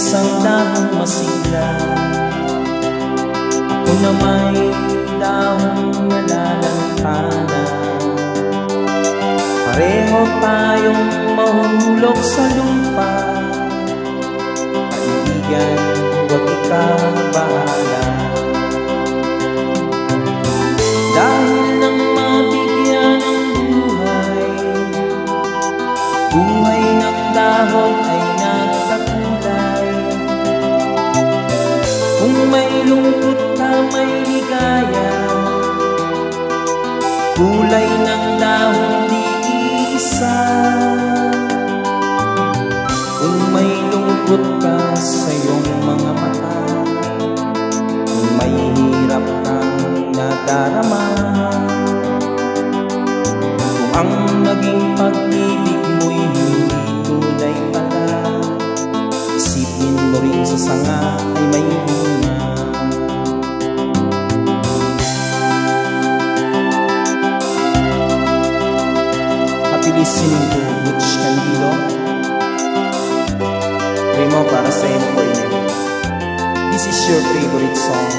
isang dahong masigla. Ako na may dahong nalalantana. Pareho tayong mahulog sa lupa. Kaibigan, huwag ikaw bahala. Dahil nang mabigyan ng buhay, buhay ng dahon ay nagkakulay. Kung may lungkot ka, may ligaya, kulay ng dahon di isa. Kung may lungkot ka sa iyong mga mata, kung may hirap kang nadarama, kung ang naging pag-ibig mo'y hindi tunay pala, isipin mo rin sa sanga ay may bunga. Happy listening to Butch Candido. Primo para sa iyo. This is your favorite song.